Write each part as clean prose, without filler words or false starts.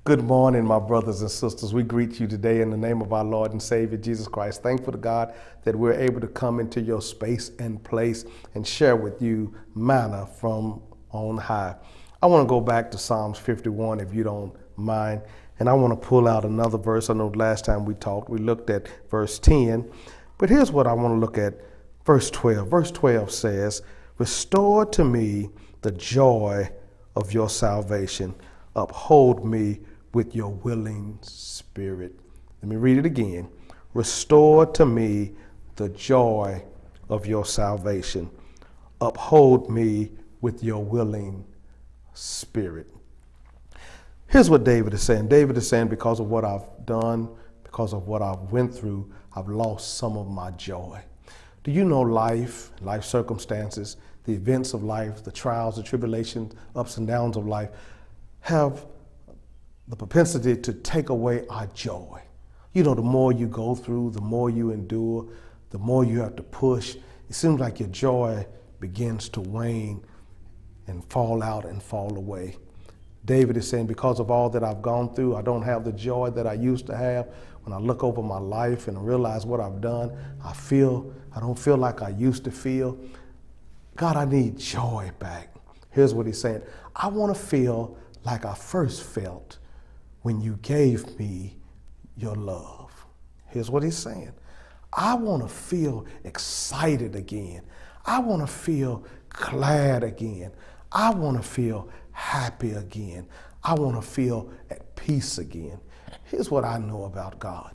Good morning, my brothers and sisters. We greet you today in the name of our Lord and Savior, Jesus Christ. Thankful to God that we're able to come into your space and place and share with you manna from on high. I want to go back to Psalms 51, if you don't mind, and I want to pull out another verse. I know last time we talked, we looked at verse 10, but here's what I want to look at, verse 12. Verse 12 says, "Restore to me the joy of your salvation. Uphold me with your willing spirit." Let me read it again. "Restore to me the joy of your salvation. Uphold me with your willing spirit." Here's what David is saying. David is saying, because of what I've done, because of what I've went through, I've lost some of my joy. Do you know life circumstances, the events of life, the trials, the tribulations, ups and downs of life have the propensity to take away our joy. You know, the more you go through, the more you endure, the more you have to push, it seems like your joy begins to wane and fall out and fall away. David is saying, because of all that I've gone through, I don't have the joy that I used to have. When I look over my life and realize what I've done, I don't feel like I used to feel. God, I need joy back. Here's what he's saying. I want to feel like I first felt when you gave me your love. Here's what he's saying. I want to feel excited again. I want to feel glad again. I want to feel happy again. I want to feel at peace again. Here's what I know about God.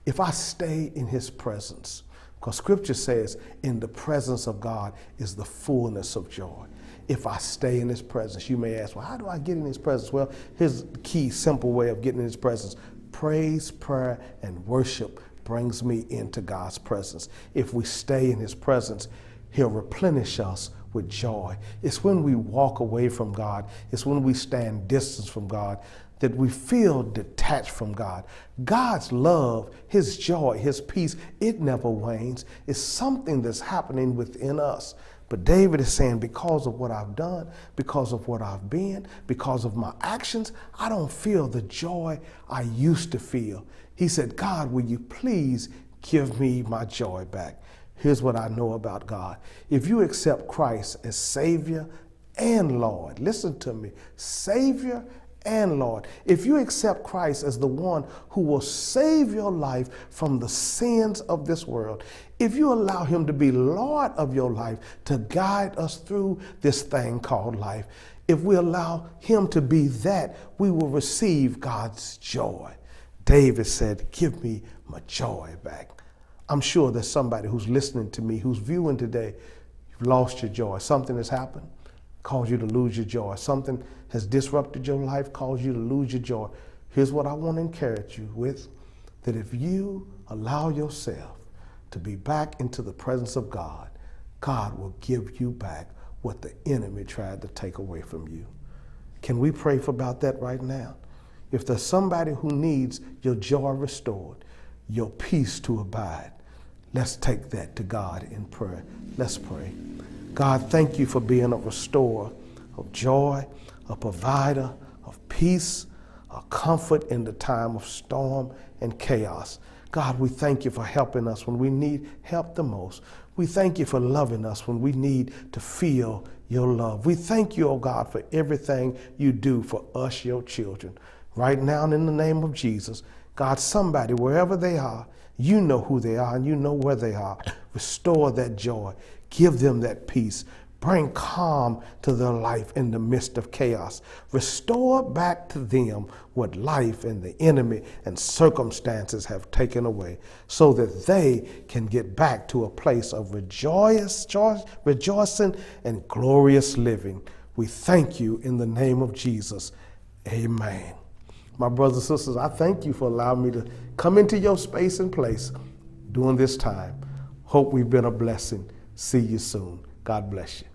If I stay in his presence, because scripture says in the presence of God is the fullness of joy. If I stay in his presence, you may ask, well, how do I get in his presence? Well, here's the key, simple way of getting in his presence. Praise, prayer, and worship brings me into God's presence. If we stay in his presence, he'll replenish us with joy. It's when we walk away from God, it's when we stand distance from God, that we feel detached from God. God's love, his joy, his peace, it never wanes. It's something that's happening within us. But David is saying, because of what I've done, because of what I've been, because of my actions, I don't feel the joy I used to feel. He said, God, will you please give me my joy back? Here's what I know about God. If you accept Christ as Savior and Lord, listen to me, Savior and Lord. If you accept Christ as the one who will save your life from the sins of this world, if you allow him to be Lord of your life, to guide us through this thing called life, if we allow him to be that, we will receive God's joy. David said, give me my joy back. I'm sure there's somebody who's listening to me, who's viewing today, you've lost your joy. Something has happened, caused you to lose your joy. Something has disrupted your life, caused you to lose your joy. Here's what I want to encourage you with, that if you allow yourself to be back into the presence of God, God will give you back what the enemy tried to take away from you. Can we pray about that right now? If there's somebody who needs your joy restored, your peace to abide, let's take that to God in prayer. Let's pray. God, thank you for being a restorer of joy, a provider of peace, a comfort in the time of storm and chaos. God, we thank you for helping us when we need help the most. We thank you for loving us when we need to feel your love. We thank you, oh God, for everything you do for us, your children. Right now, in the name of Jesus, God, somebody, wherever they are, you know who they are and you know where they are. Restore that joy. Give them that peace. Bring calm to their life in the midst of chaos. Restore back to them what life and the enemy and circumstances have taken away, so that they can get back to a place of rejoicing and glorious living. We thank you in the name of Jesus. Amen. My brothers and sisters, I thank you for allowing me to come into your space and place during this time. Hope we've been a blessing. See you soon. God bless you.